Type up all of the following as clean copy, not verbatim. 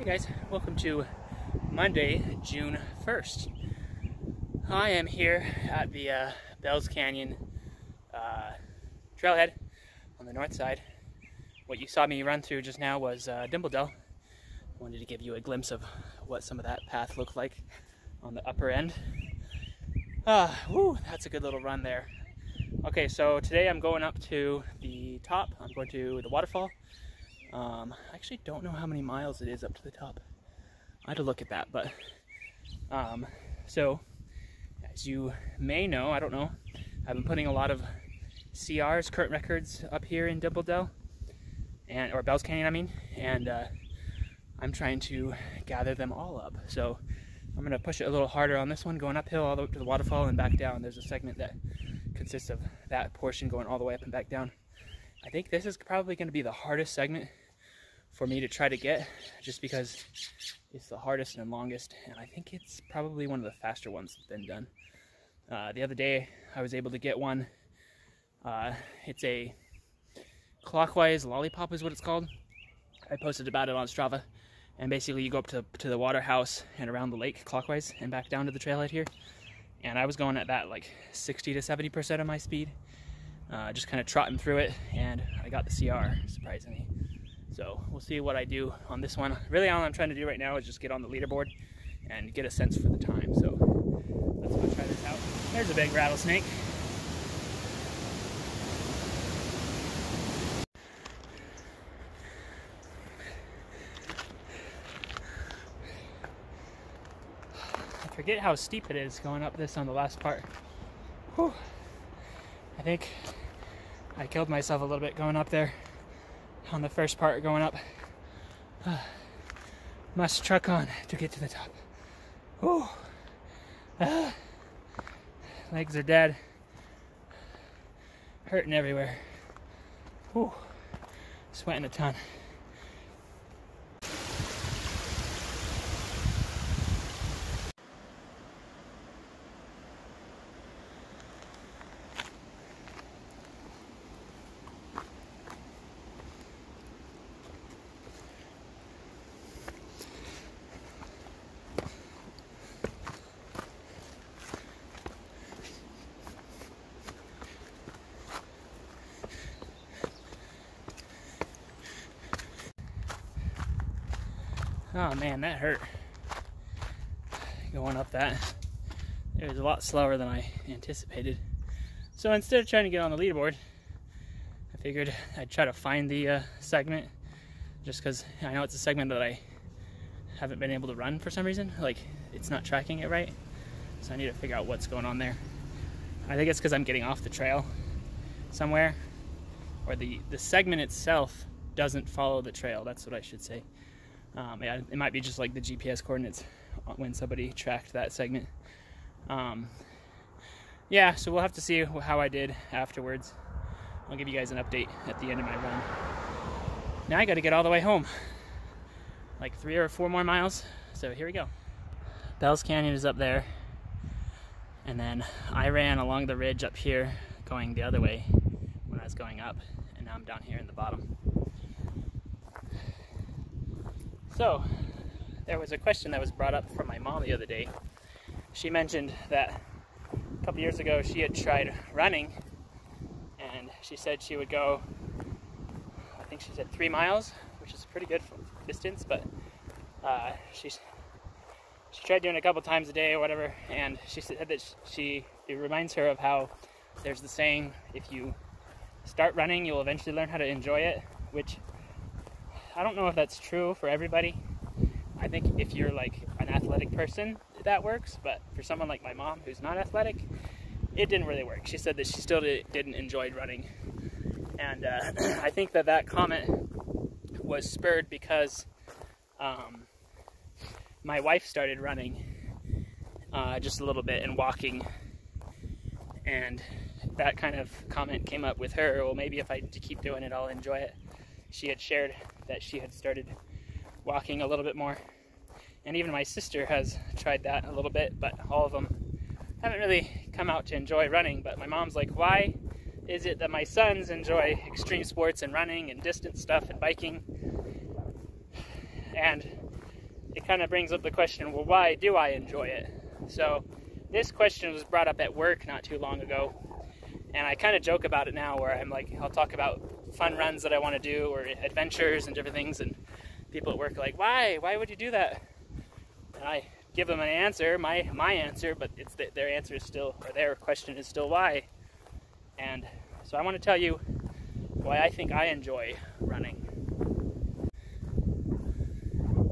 Guys, welcome to Monday, June 1st. I am here at the Bells Canyon trailhead on the north side. What you saw me run through just now was Dimple Dell. I wanted to give you a glimpse of what some of that path looked like on the upper end. Woo, that's a good little run there. Okay, so today I'm going up to the top. I'm going to the waterfall. I actually don't know how many miles it is up to the top. I had to look at that, but so as you may know, I don't know, I've been putting a lot of CRs, current records, up here in Dimple Dell, or Bells Canyon, I mean, and I'm trying to gather them all up. So I'm going to push it a little harder on this one, going uphill all the way up to the waterfall and back down. There's a segment that consists of that portion going all the way up and back down. I think this is probably going to be the hardest segment for me to try to get, just because it's the hardest and longest, and I think it's probably one of the faster ones that's been done. The other day I was able to get one. It's a clockwise lollipop is what it's called. I posted about it on Strava, and basically you go up to the water house and around the lake clockwise and back down to the trailhead here, and I was going at that like 60 to 70% of my speed. Just kind of trotting through it, and I got the CR, surprisingly. So we'll see what I do on this one. Really all I'm trying to do right now is just get on the leaderboard and get a sense for the time. So let's go try this out. There's a big rattlesnake. I forget how steep it is going up this on the last part. Whew. I think I killed myself a little bit going up there on the first part going up. Must truck on to get to the top. Whew. Legs are dead. Hurting everywhere. Whew. Sweating a ton. Oh man, that hurt. Going up that. It was a lot slower than I anticipated. So instead of trying to get on the leaderboard, I figured I'd try to find the segment, just because I know it's a segment that I haven't been able to run for some reason. Like, it's not tracking it right. So I need to figure out what's going on there. I think it's because I'm getting off the trail somewhere, or the segment itself doesn't follow the trail. That's what I should say. Yeah, it might be just like the GPS coordinates when somebody tracked that segment. Yeah, so we'll have to see how I did afterwards. I'll give you guys an update at the end of my run. Now I got to get all the way home, like 3 or 4 more miles. So here we go. Bells Canyon is up there, and then I ran along the ridge up here going the other way when I was going up, and now I'm down here in the bottom. So, there was a question that was brought up from my mom the other day. She mentioned that a couple years ago she had tried running, and she said she would go, I think she said 3 miles, which is pretty good distance, but she tried doing it a couple times a day or whatever, and she said that it reminds her of how there's the saying, if you start running, you'll eventually learn how to enjoy it, which I don't know if that's true for everybody. I think if you're like an athletic person, that works, but for someone like my mom who's not athletic, it didn't really work. She said that she still didn't enjoy running. And I think that comment was spurred because my wife started running just a little bit and walking, and that kind of comment came up with her. Well, maybe if I keep doing it, I'll enjoy it. She had shared that she had started walking a little bit more, and even my sister has tried that a little bit, but all of them haven't really come out to enjoy running. But my mom's like, why is it that my sons enjoy extreme sports and running and distance stuff and biking, and it kind of brings up the question, well, why do I enjoy it? So this question was brought up at work not too long ago, and I kind of joke about it now, where I'm like, I'll talk about fun runs that I want to do, or adventures and different things, and people at work are like, why would you do that? And I give them an answer, my answer, but it's their answer is still, or their question is still why. And so I want to tell you why I think I enjoy running.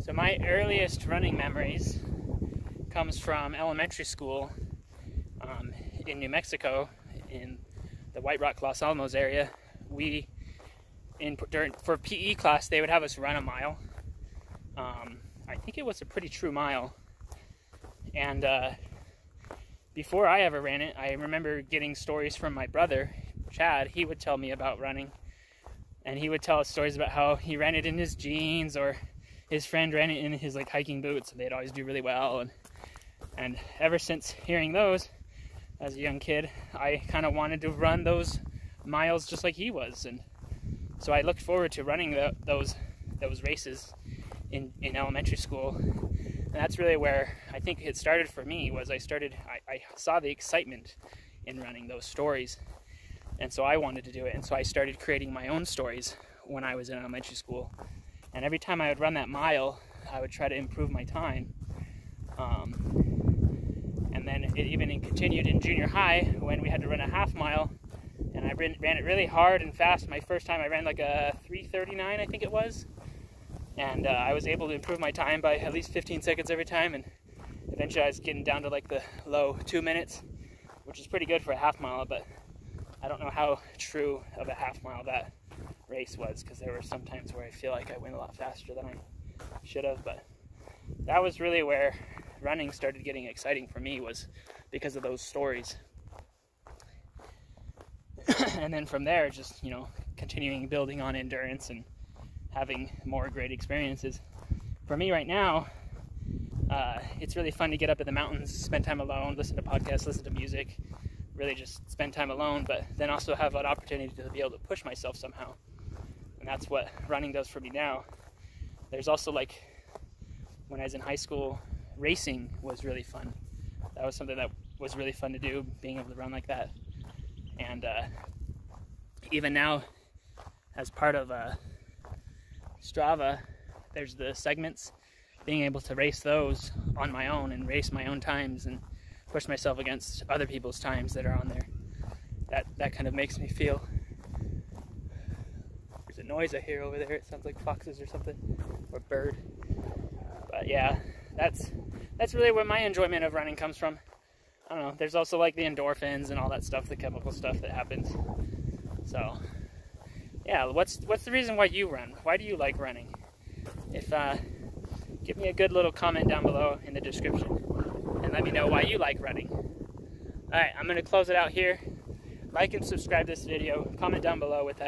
So my earliest running memories comes from elementary school in New Mexico, in the White Rock, Los Alamos area. For PE class, they would have us run a mile. I think it was a pretty true mile. And before I ever ran it, I remember getting stories from my brother, Chad. He would tell me about running. And he would tell us stories about how he ran it in his jeans, or his friend ran it in his like hiking boots, and they'd always do really well. And ever since hearing those as a young kid, I kind of wanted to run those miles just like he was. And so I looked forward to running those races in elementary school. And that's really where I think it started for me. Was I saw the excitement in running those stories, and so I wanted to do it. And so I started creating my own stories when I was in elementary school. And every time I would run that mile, I would try to improve my time. And then it even continued in junior high, when we had to run a half mile. And I ran it really hard and fast. My first time I ran like a 3:39, I think it was. And I was able to improve my time by at least 15 seconds every time. And eventually I was getting down to like the low 2 minutes, which is pretty good for a half mile. But I don't know how true of a half mile that race was, because there were some times where I feel like I went a lot faster than I should have. But that was really where running started getting exciting for me, was because of those stories. And then from there, just, continuing building on endurance and having more great experiences. For me right now, it's really fun to get up in the mountains, spend time alone, listen to podcasts, listen to music, really just spend time alone, but then also have an opportunity to be able to push myself somehow. And that's what running does for me now. There's also, like, when I was in high school, racing was really fun. That was something that was really fun to do, being able to run like that. And even now, as part of strava, there's the segments, being able to race those on my own and race my own times and push myself against other people's times that are on there. That kind of makes me feel. There's a noise I hear over there. It sounds like foxes or something, or bird. But yeah, that's really where my enjoyment of running comes from. I don't know, there's also like the endorphins and all that stuff, the chemical stuff that happens. So yeah, what's the reason why you run? Why do you like running? Give me a good little comment down below in the description and let me know why you like running. Alright, I'm going to close it out here. Like and subscribe this video. Comment down below with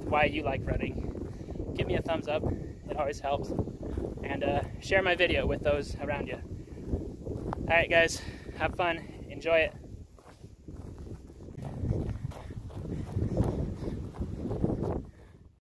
why you like running. Give me a thumbs up, it always helps. And share my video with those around you. Alright guys, have fun, enjoy it.